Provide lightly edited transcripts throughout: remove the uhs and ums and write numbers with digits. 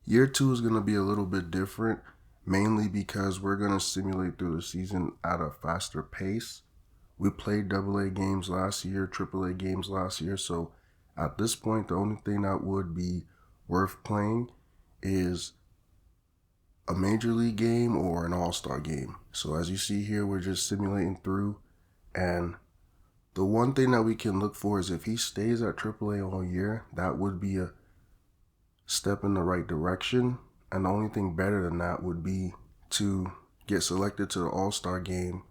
Year two is going to be a little bit different, mainly because we're going to simulate through the season at a faster pace. We played AA games last year, AAA games last year, so at this point, the only thing that would be worth playing is a major league game or an all-star game. So as you see here, we're just simulating through, and the one thing that we can look for is if he stays at AAA all year, that would be a step in the right direction. And the only thing better than that would be to get selected to the all-star game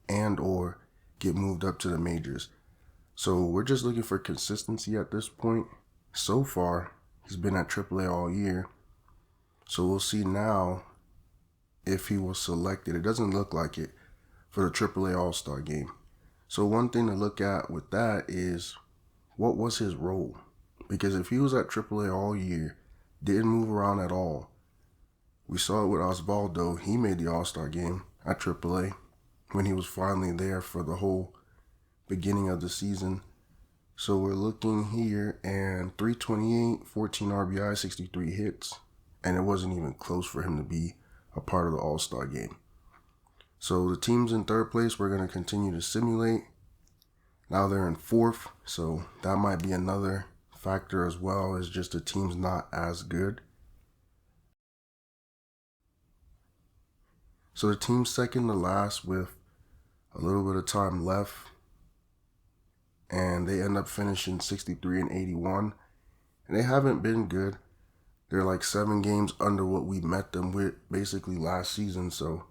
and or get moved up to the majors. So we're just looking for consistency at this point. So far, he's been at AAA all year. So we'll see now if he was selected. It doesn't look like it for the AAA All-Star game. So one thing to look at with that is, what was his role? Because if he was at AAA all year, didn't move around at all, we saw it with Osvaldo. He made the All-Star game at AAA when he was finally there for the whole beginning of the season. So we're looking here, and 328, 14 RBI, 63 hits, and it wasn't even close for him to be a part of the All-Star game. So the teams in third place, we're going to continue to simulate. Now they're in fourth, so that might be another factor as well, is just the team's not as good. So the team's second to last with a little bit of time left, and they end up finishing 63 and 81, and they haven't been good. They're like 7 games under what we met them with basically last season, so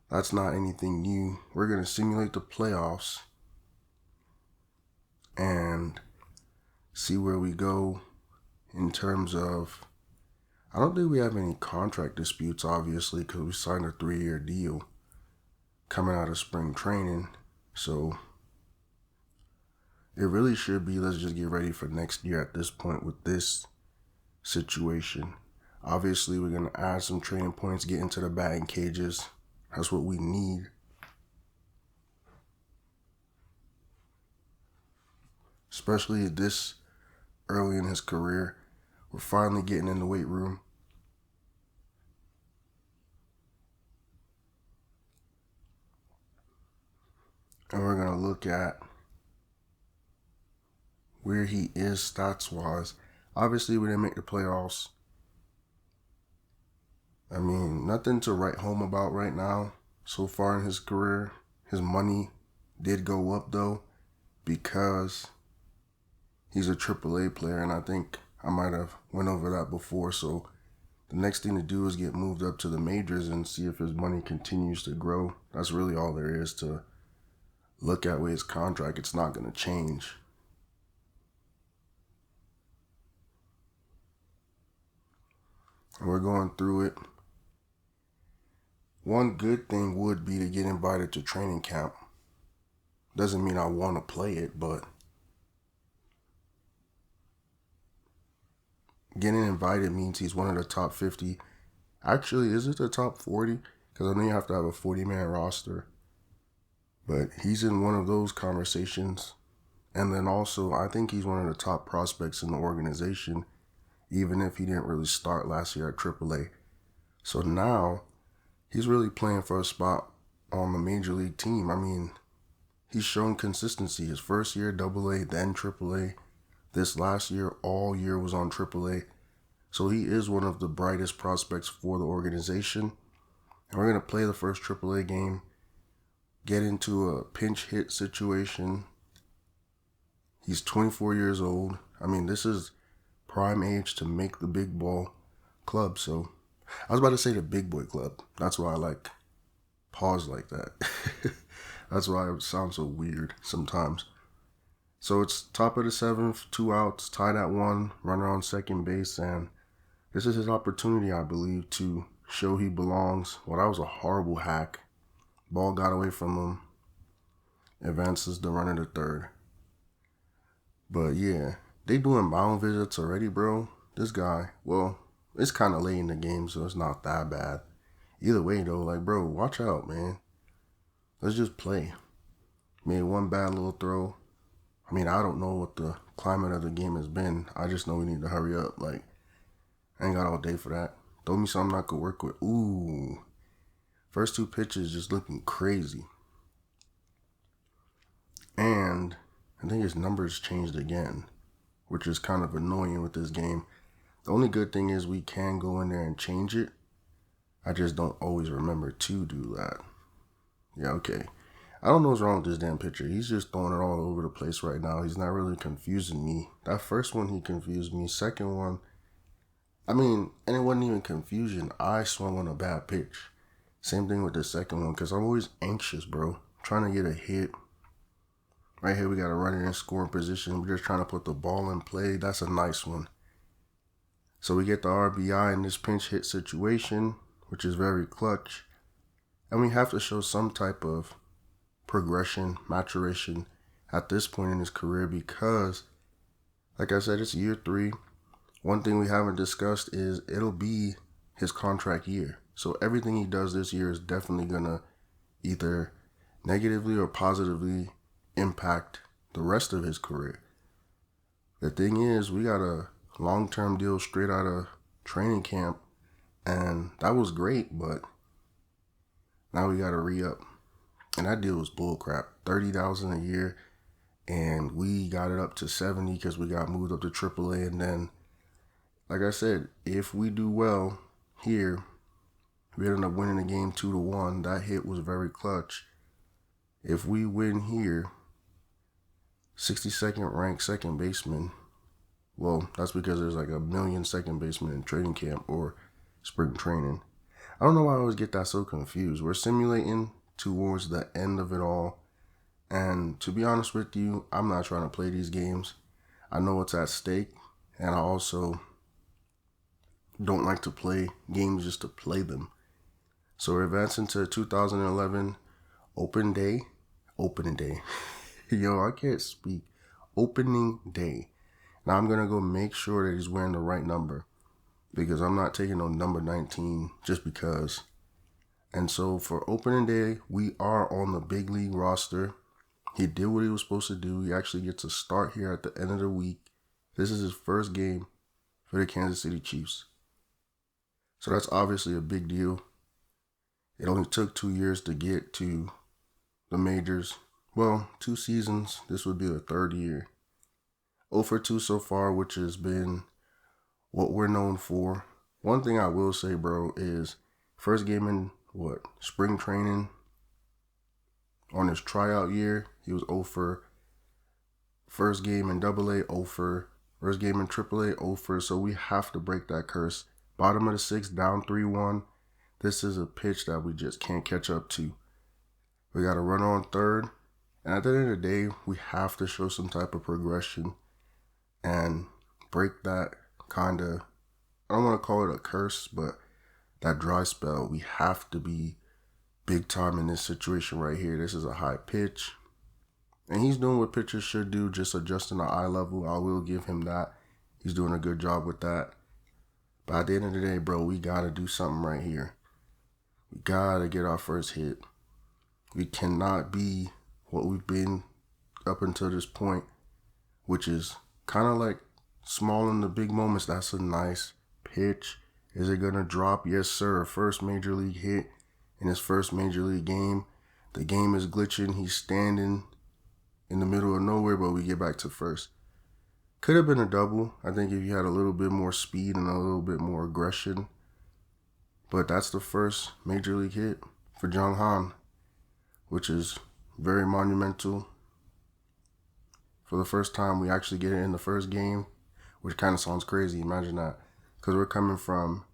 that's not anything new. We're going to simulate the playoffs and see where we go in terms of, I don't think we have any contract disputes, obviously, because we signed a 3-year deal coming out of spring training. So it really should be, let's just get ready for next year at this point with this situation. Obviously, we're going to add some training points, get into the batting cages. That's what we need. Especially this early in his career. We're finally getting in the weight room. And we're going to look at where he is stats-wise. Obviously, we didn't make the playoffs. I mean, nothing to write home about right now so far in his career. His money did go up, though, because he's a AAA player, and I think I might have went over that before. So the next thing to do is get moved up to the majors and see if his money continues to grow. That's really all there is to look at with his contract. It's not going to change. And we're going through it. One good thing would be to get invited to training camp. Doesn't mean I want to play it, but getting invited means he's one of the top 50. Actually, is it the top 40? Because I know you have to have a 40-man roster. But he's in one of those conversations. And then also, I think he's one of the top prospects in the organization, even if he didn't really start last year at AAA. So now, he's really playing for a spot on the major league team. I mean, he's shown consistency. His first year, AA, then AAA. This last year, all year was on AAA. So he is one of the brightest prospects for the organization. And we're going to play the first AAA game, get into a pinch hit situation. He's 24 years old. I mean, this is prime age to make the big ball club. So I was about to say the big boy club. That's why I pause like that. That's why it sounds so weird sometimes. So it's top of the 7th, 2 outs, tied at 1, runner on second base, and this is his opportunity, I believe, to show he belongs. Well, that was a horrible hack. Ball got away from him. Advances the runner to third. But yeah, they doing mound visits already, bro. This guy, well, it's kind of late in the game, so it's not that bad. Either way, though, bro, watch out, man. Let's just play. Made one bad little throw. I mean, I don't know what the climate of the game has been. I just know we need to hurry up. I ain't got all day for that. Throw me something I could work with. Ooh. First two pitches just looking crazy. And I think his numbers changed again, which is kind of annoying with this game. The only good thing is we can go in there and change it. I just don't always remember to do that. Yeah, okay. I don't know what's wrong with this damn pitcher. He's just throwing it all over the place right now. He's not really confusing me. That first one, he confused me. Second one, and it wasn't even confusion. I swung on a bad pitch. Same thing with the second one, because I'm always anxious, bro. Trying to get a hit. Right here, we got a runner in scoring position. We're just trying to put the ball in play. That's a nice one. So we get the RBI in this pinch hit situation, which is very clutch. And we have to show some type of progression, maturation at this point in his career because, like I said, it's year 3. One thing we haven't discussed is it'll be his contract year. So everything he does this year is definitely going to either negatively or positively impact the rest of his career. The thing is, we got a long-term deal straight out of training camp, and that was great, but now we got to re-up. And that deal was bullcrap. $30,000 a year, and we got it up to $70,000 because we got moved up to AAA. And then, like I said, if we do well here, we ended up winning the game 2-1. That hit was very clutch. If we win here, 62nd ranked second baseman. Well, that's because there's like 1 million second basemen in training camp or spring training. I don't know why I always get that so confused. We're simulating towards the end of it all. And to be honest with you, I'm not trying to play these games. I know what's at stake. And I also don't like to play games just to play them. So we're advancing to 2011 opening day. Yo, I can't speak. Opening day. Now I'm going to go make sure that he's wearing the right number because I'm not taking no number 19 just because. And so for opening day, we are on the big league roster. He did what he was supposed to do. He actually gets a start here at the end of the week. This is his first game for the Kansas City Chiefs. So that's obviously a big deal. It only took 2 years to get to the majors. Well, 2 seasons. This would be the 3rd year. 0 for 2 so far, which has been what we're known for. One thing I will say, bro, is first game in spring training on his tryout year, he was 0 for. First game in AA, 0 for. First game in AAA, 0 for. So we have to break that curse. Bottom of the 6th, down 3-1. This is a pitch that we just can't catch up to. We got a runner on third. And at the end of the day, we have to show some type of progression and break that kind of, I don't want to call it a curse, but that dry spell. We have to be big time in this situation right here. This is a high pitch. And he's doing what pitchers should do, just adjusting the eye level. I will give him that. He's doing a good job with that. But at the end of the day, bro, we got to do something right here. We got to get our first hit. We cannot be what we've been up until this point, which is kind of like small in the big moments. That's a nice pitch. Is it going to drop? Yes, sir. First major league hit in his first major league game. The game is glitching. He's standing in the middle of nowhere, but we get back to first. Could have been a double. I think if you had a little bit more speed and a little bit more aggression. But that's the first major league hit for Jong Han, which is very monumental. For the first time, we actually get it in the first game, which kind of sounds crazy. Imagine that. Because we're coming from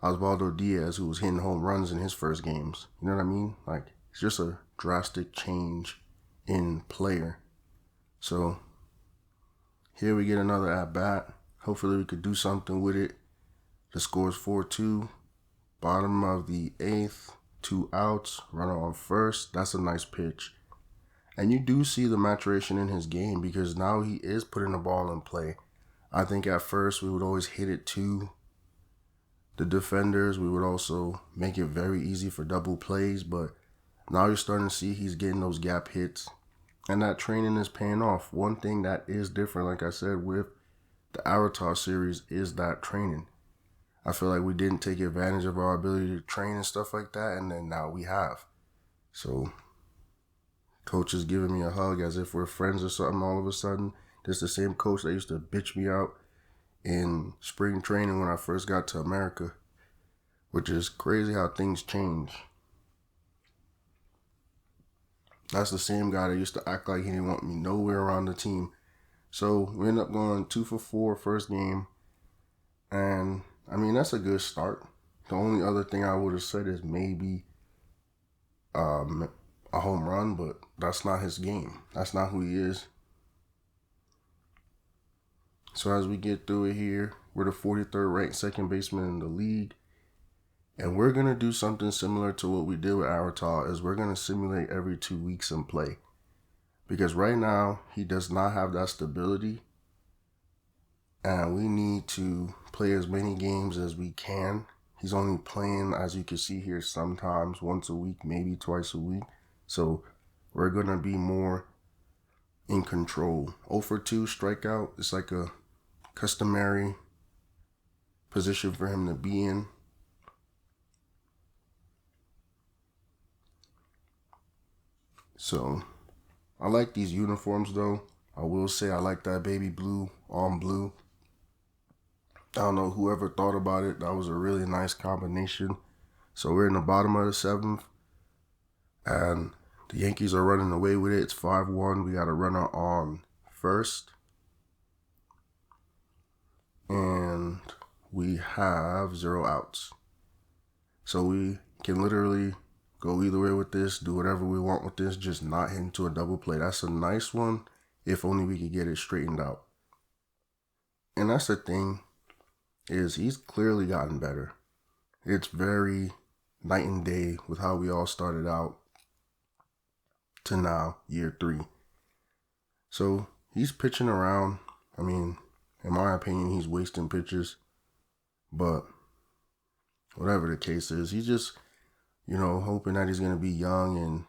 Osvaldo Diaz, who was hitting home runs in his first games. You know what I mean? Like, it's just a drastic change in player. So, here we get another at-bat. Hopefully we could do something with it. The score is 4-2. Bottom of the 8th, 2 outs, runner on first. That's a nice pitch. And you do see the maturation in his game because now he is putting the ball in play. I think at first we would always hit it to the defenders. We would also make it very easy for double plays. But now you're starting to see he's getting those gap hits. And that training is paying off. One thing that is different, like I said, with the Avatar series is that training. I feel like we didn't take advantage of our ability to train and stuff like that, and then now we have. So, coach is giving me a hug as if we're friends or something all of a sudden. This is the same coach that used to bitch me out in spring training when I first got to America, which is crazy how things change. That's the same guy that used to act like he didn't want me nowhere around the team. So we end up going 2 for 4 first game. And I mean, that's a good start. The only other thing I would have said is maybe a home run, but that's not his game. That's not who he is. So as we get through it here, we're the 43rd ranked second baseman in the league. And we're going to do something similar to what we did with Aratal, is we're going to simulate every 2 weeks and play. Because right now, he does not have that stability. And we need to play as many games as we can. He's only playing, as you can see here, sometimes once a week, maybe twice a week. So we're going to be more in control. 0 for 2 strikeout. It's like a customary position for him to be in. So I like these uniforms though. I will say I like that baby blue on blue. I don't know whoever thought about it. That was a really nice combination. So we're in the bottom of the 7th. And the Yankees are running away with it. It's 5-1. We got a runner on first. And we have 0 outs. So we can literally go either way with this, do whatever we want with this, just not hit into a double play. That's a nice one, if only we could get it straightened out. And that's the thing, is he's clearly gotten better. It's very night and day with how we all started out to now, year 3. So he's pitching around. I mean, in my opinion, he's wasting pitches. But whatever the case is, he's just, hoping that he's going to be young and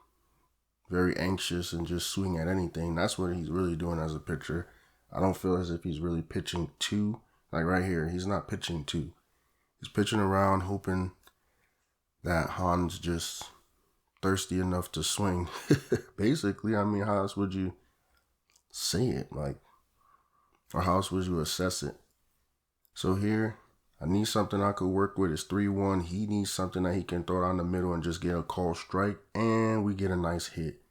very anxious and just swing at anything. That's what he's really doing as a pitcher. I don't feel as if he's really pitching to, like right here, he's not pitching to. He's pitching around hoping that Han's just thirsty enough to swing. Basically, I mean, how else would you say it? Or how else would you assess it? So here, I need something I could work with. It's 3-1. He needs something that he can throw down the middle and just get a call strike, and we get a nice hit.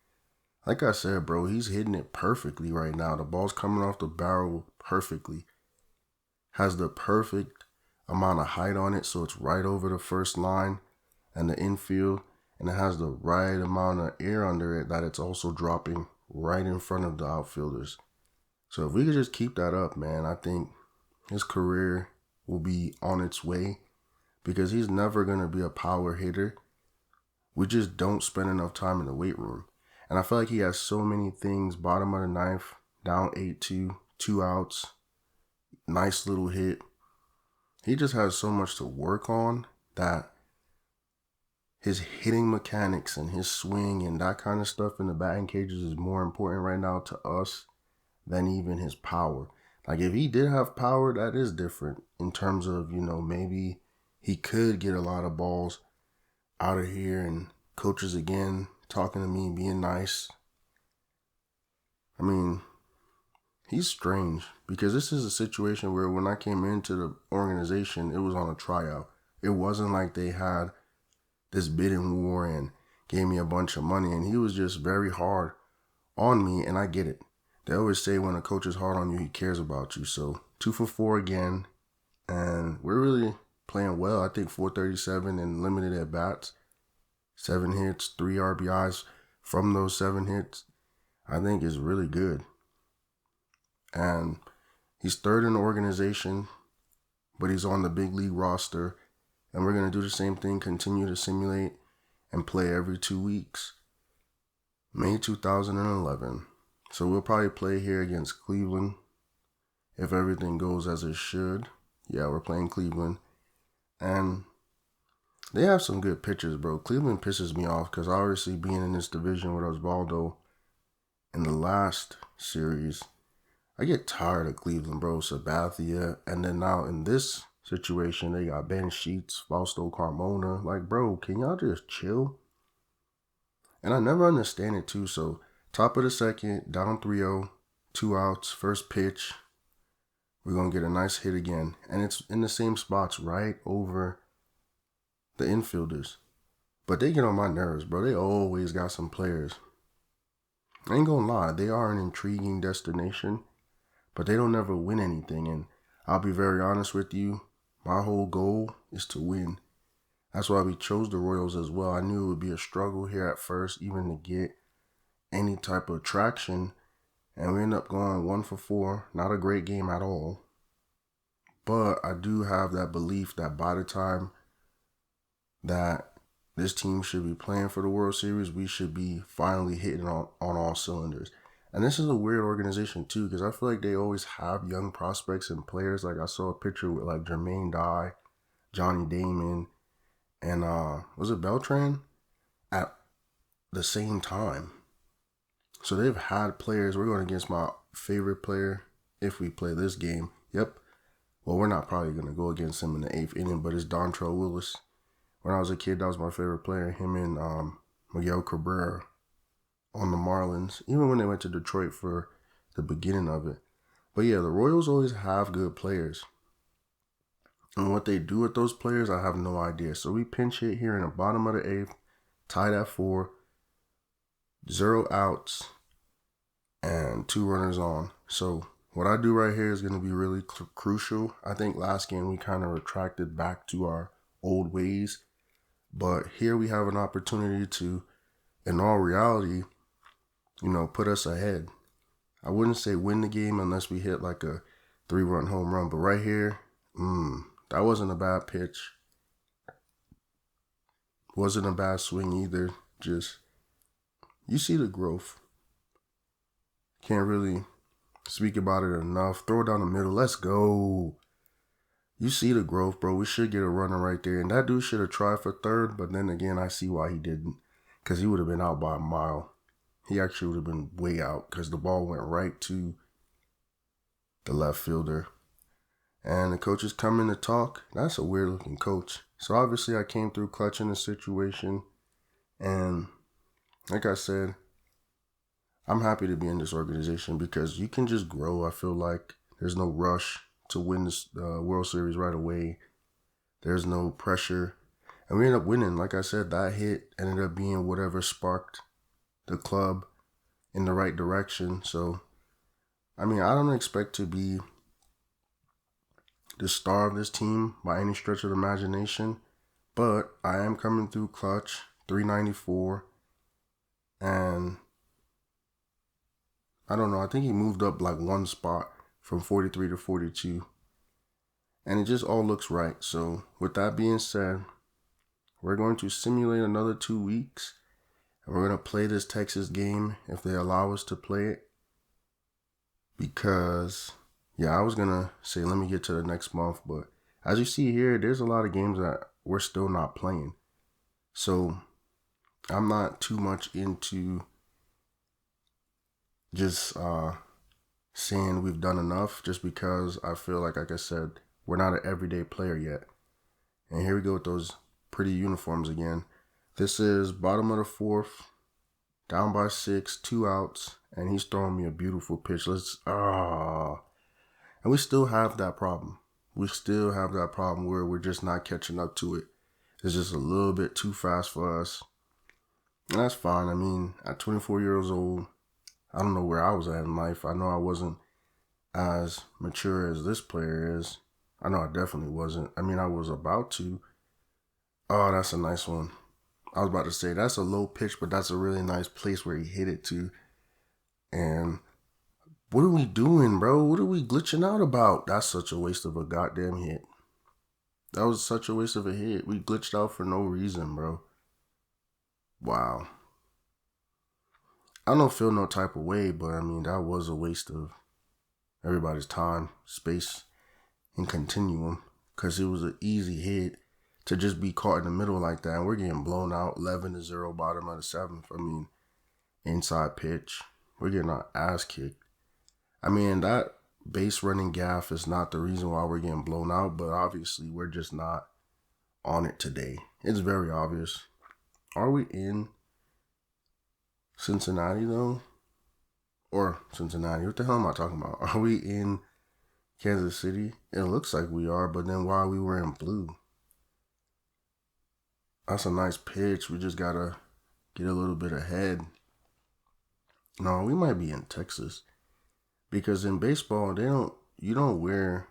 Like I said, bro, he's hitting it perfectly right now. The ball's coming off the barrel perfectly. Has the perfect amount of height on it, so it's right over the first line and the infield, and it has the right amount of air under it that it's also dropping right in front of the outfielders. So if we could just keep that up, man, I think his career will be on its way, because he's never going to be a power hitter. We just don't spend enough time in the weight room. And I feel like he has so many things. Bottom of the 9th, down 8-2, 2 outs, nice little hit. He just has so much to work on that his hitting mechanics and his swing and that kind of stuff in the batting cages is more important right now to us than even his power. Like, if he did have power, that is different in terms of, maybe he could get a lot of balls out of here, and coaches again talking to me, being nice. I mean, he's strange, because this is a situation where when I came into the organization, it was on a tryout. It wasn't like they had this bidding war and gave me a bunch of money, and he was just very hard on me, and I get it. They always say when a coach is hard on you, he cares about you. So 2 for 4 again, and we're really playing well. I think 437 in limited at bats, 7 hits, 3 RBIs from those 7 hits. I think is really good. And he's 3rd in the organization, but he's on the big league roster. And we're going to do the same thing, continue to simulate and play every 2 weeks. May 2011. So we'll probably play here against Cleveland if everything goes as it should. Yeah, we're playing Cleveland. And they have some good pitchers, bro. Cleveland pisses me off because obviously being in this division with Osvaldo in the last series, I get tired of Cleveland, bro. Sabathia. And then now in this situation. They got Ben Sheets, Fausto Carmona. Like, bro, can y'all just chill? And I never understand it too. So, top of the second, down 3-0, 2 outs, first pitch. We're going to get a nice hit again. And it's in the same spots right over the infielders. But they get on my nerves, bro. They always got some players. I ain't gonna lie, they are an intriguing destination, but they don't ever win anything. And I'll be very honest with you, my whole goal is to win. That's why we chose the Royals as well. I knew it would be a struggle here at first, even to get any type of traction. And we end up going 1-for-4. Not a great game at all. But I do have that belief that by the time that this team should be playing for the World Series, we should be finally hitting on all cylinders. And this is a weird organization too, because I feel like they always have young prospects and players. Like I saw a picture with like Jermaine Dye, Johnny Damon, and was it Beltran at the same time. So they've had players. We're going against my favorite player if we play this game. Yep. Well, we're not probably going to go against him in the 8th inning, but it's Dontrell Willis. When I was a kid, that was my favorite player. Him and Miguel Cabrera on the Marlins, even when they went to Detroit for the beginning of it. But yeah, the Royals always have good players. And what they do with those players, I have no idea. So we pinch hit here in the bottom of the 8th, tied at 4, 0 outs, and 2 runners on. So what I do right here is going to be really crucial. I think last game we kind of retracted back to our old ways. But here we have an opportunity to, in all reality, put us ahead. I wouldn't say win the game unless we hit like a 3-run home run. But right here, that wasn't a bad pitch. Wasn't a bad swing either. Just, you see the growth. Can't really speak about it enough. Throw it down the middle. Let's go. You see the growth, bro. We should get a runner right there. And that dude should have tried for third, but then again, I see why he didn't. Because he would have been out by a mile. He actually would have been way out because the ball went right to the left fielder. And the coach is coming to talk. That's a weird-looking coach. So obviously, I came through clutching the situation. And like I said, I'm happy to be in this organization because you can just grow. I feel like there's no rush to win this World Series right away. There's no pressure. And we ended up winning. Like I said, that hit ended up being whatever sparked the club in the right direction. So, I mean, I don't expect to be the star of this team by any stretch of the imagination. But I am coming through clutch, 394. And I don't know. I think he moved up like one spot from 43 to 42. And it just all looks right. So with that being said, we're going to simulate another 2 weeks. And we're going to play this Texas game if they allow us to play it. Because, yeah, I was going to say, let me get to the next month. But as you see here, there's a lot of games that we're still not playing. So I'm not too much into just saying we've done enough just because I feel like I said, we're not an everyday player yet. And here we go with those pretty uniforms again. This is bottom of the 4th, down by 6, 2 outs, and he's throwing me a beautiful pitch. And we still have that problem. We still have that problem where we're just not catching up to it. It's just a little bit too fast for us. And that's fine. I mean, at 24 years old, I don't know where I was at in life. I know I wasn't as mature as this player is. I know I definitely wasn't. I mean, I was about to. Oh, that's a nice one. I was about to say that's a low pitch, but that's a really nice place where he hit it to. And what are we doing, bro? What are we glitching out about? That's such a waste of a goddamn hit. That was such a waste of a hit. We glitched out for no reason, bro. Wow. I don't feel no type of way, but I mean, that was a waste of everybody's time, space, and continuum. Because it was an easy hit to just be caught in the middle like that. And we're getting blown out 11-0, bottom of the 7th. I mean, inside pitch. We're getting our ass kicked. I mean, that base running gaff is not the reason why we're getting blown out, but obviously we're just not on it today. It's very obvious. Are we in Cincinnati though? Or Cincinnati? What the hell am I talking about? Are we in Kansas City? It looks like we are, but then why are we wearing blue? That's a nice pitch. We just gotta get a little bit ahead. No, we might be in Texas. Because in baseball, you don't wear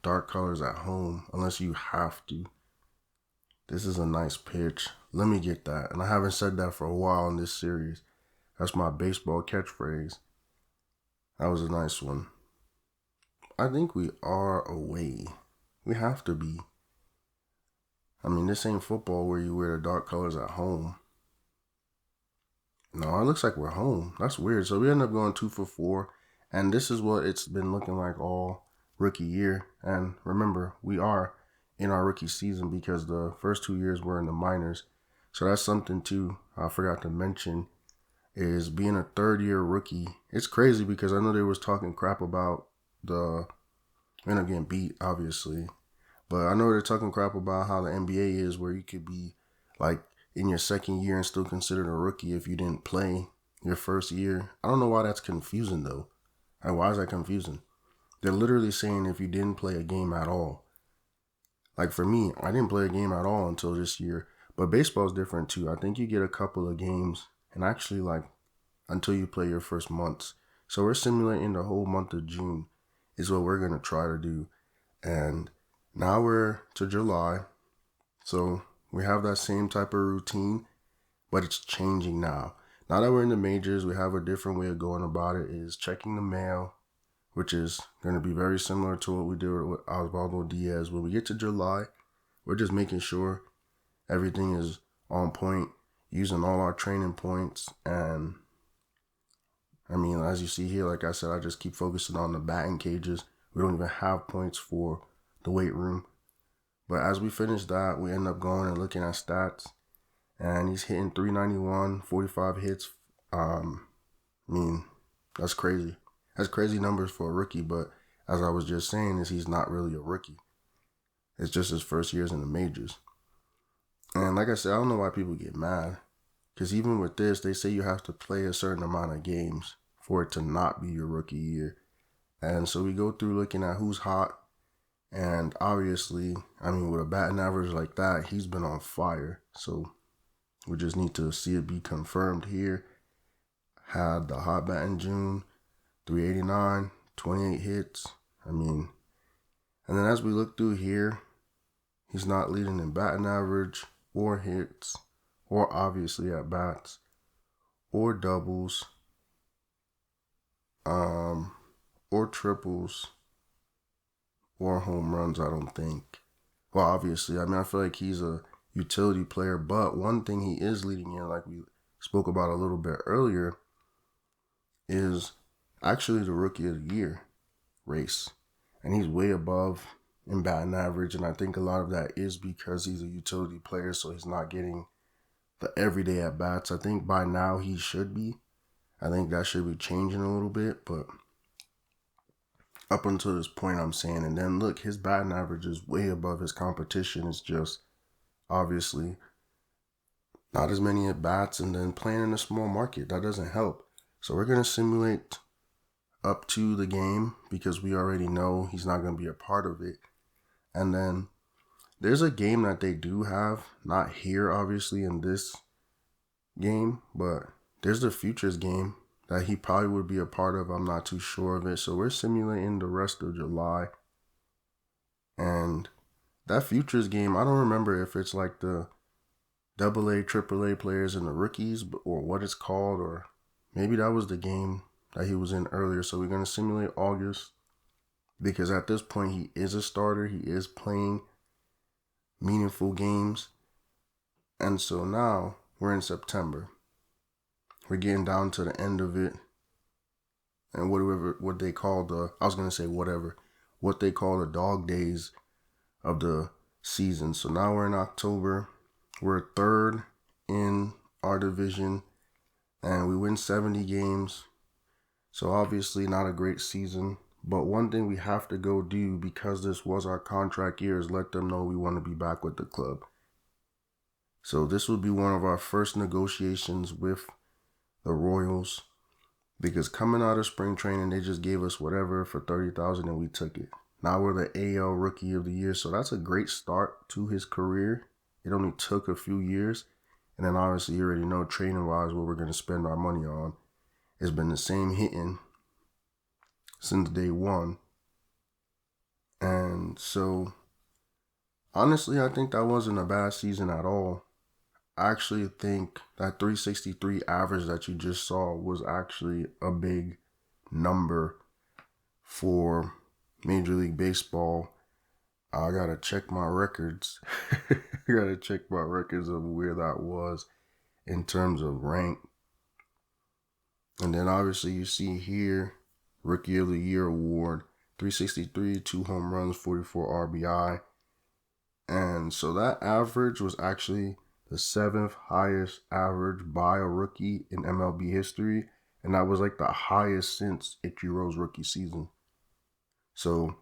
dark colors at home unless you have to. This is a nice pitch. Let me get that. And I haven't said that for a while in this series. That's my baseball catchphrase. That was a nice one. I think we are away. We have to be. I mean, this ain't football where you wear the dark colors at home. No, it looks like we're home. That's weird. So we end up going 2 for 4. And this is what it's been looking like all rookie year. And remember, we are in our rookie season because the first 2 years were in the minors. So that's something too I forgot to mention is being a third-year rookie. It's crazy because I know they was talking crap about the end up getting beat, obviously. But I know they're talking crap about how the NBA is where you could be like in your second year and still considered a rookie if you didn't play your first year. I don't know why that's confusing though. And why is that confusing? They're literally saying if you didn't play a game at all. Like for me, I didn't play a game at all until this year. But baseball's different too. I think you get a couple of games and actually like until you play your first months. So we're simulating the whole month of June is what we're going to try to do. And now we're to July. So we have that same type of routine, but it's changing now. Now that we're in the majors, we have a different way of going about it is checking the mail, which is going to be very similar to what we did with Osvaldo Diaz. When we get to July, we're just making sure everything is on point, using all our training points. And I mean, as you see here, like I said, I just keep focusing on the batting cages. We don't even have points for the weight room. But as we finish that, we end up going and looking at stats. And he's hitting 391, 45 hits. I mean, that's crazy. That's crazy numbers for a rookie. But as I was just saying, is he's not really a rookie. It's just his first years in the majors. And like I said, I don't know why people get mad. Because even with this, they say you have to play a certain amount of games for it to not be your rookie year. And so we go through looking at who's hot. And obviously, I mean, with a batting average like that, he's been on fire. So we just need to see it be confirmed here. Had the hot bat in June, 389, 28 hits. I mean, and then as we look through here, he's not leading in batting average or hits or obviously at bats or doubles or triples or home runs, I don't think. Well, obviously, I mean, I feel like he's a utility player, but one thing he is leading in, like we spoke about a little bit earlier, is actually the Rookie of the Year race. And he's way above in batting average, and I think a lot of that is because he's a utility player, so he's not getting the everyday at-bats. I think by now he should be. I think that should be changing a little bit, but up until this point, I'm saying. And then look, his batting average is way above his competition. It's just obviously not as many at bats, and then playing in a small market, that doesn't help. So we're going to simulate up to the game because we already know he's not going to be a part of it. And then there's a game that they do have, not here obviously in this game, but there's the futures game that he probably would be a part of. I'm not too sure of it. So we're simulating the rest of July. And that futures game, I don't remember if it's like the AA, AAA players and the rookies or what it's called, or maybe that was the game that he was in earlier. So we're going to simulate August because at this point he is a starter. He is playing meaningful games. And so now we're in September. We're getting down to the end of it. And what they call what they call the dog days of the season. So now we're in October. We're third in our division and we win 70 games. So obviously not a great season. But one thing we have to go do, because this was our contract year, is let them know we want to be back with the club. So this would be one of our first negotiations with the Royals, because coming out of spring training, they just gave us whatever for $30,000 and we took it. Now we're the AL Rookie of the Year, so that's a great start to his career. It only took a few years. And then obviously you already know, training-wise, what we're going to spend our money on. It's been the same hitting since day one. And so, honestly, I think that wasn't a bad season at all. I actually think that 363 average that you just saw was actually a big number for Major League Baseball. I gotta check my records. I gotta check my records of where that was in terms of rank. And then obviously you see here, Rookie of the Year award, 363, 2 home runs, 44 RBI. And so that average was actually the 7th highest average by a rookie in MLB history. And that was like the highest since Ichiro's rookie season. So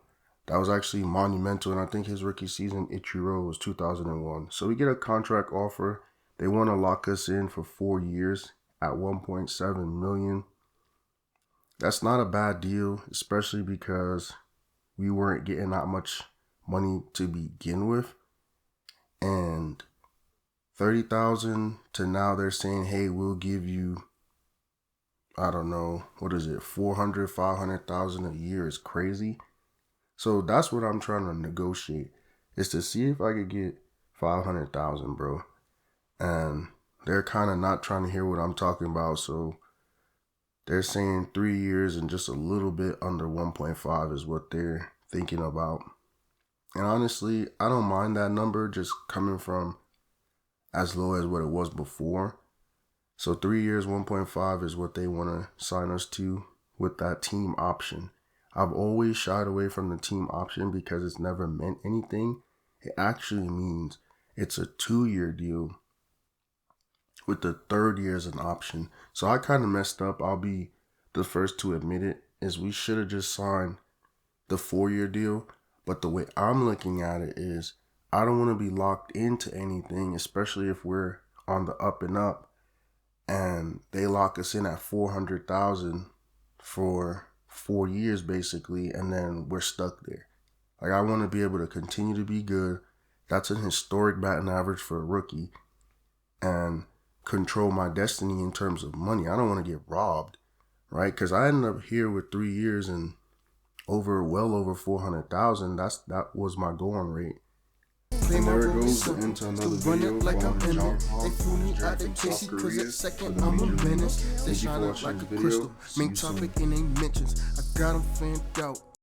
that was actually monumental. And I think his rookie season, Ichiro, was 2001. So we get a contract offer. They want to lock us in for 4 years at $1.7 million. That's not a bad deal, especially because we weren't getting that much money to begin with. And 30,000 to now they're saying, hey, we'll give you, I don't know, what is it, 400, 500,000 a year is crazy. So that's what I'm trying to negotiate, is to see if I could get 500,000, bro. And they're kind of not trying to hear what I'm talking about. So they're saying 3 years and just a little bit under 1.5 is what they're thinking about. And honestly, I don't mind that number just coming from as low as what it was before. So 3 years, 1.5 is what they want to sign us to with that team option. I've always shied away from the team option because it's never meant anything. It actually means it's a 2-year deal with the 3rd year as an option. So I kind of messed up. I'll be the first to admit it, is we should have just signed the 4-year deal. But the way I'm looking at it is, I don't want to be locked into anything, especially if we're on the up and up and they lock us in at 400,000 for 4 years basically, and then we're stuck there. Like, I want to be able to continue to be good. That's an historic batting average for a rookie, and control my destiny in terms of money. I don't want to get robbed, right? Because I ended up here with 3 years and well over 400,000. That was my going rate. And there it goes, into another video like from Jong Han. Thank you for watching the video. See you soon.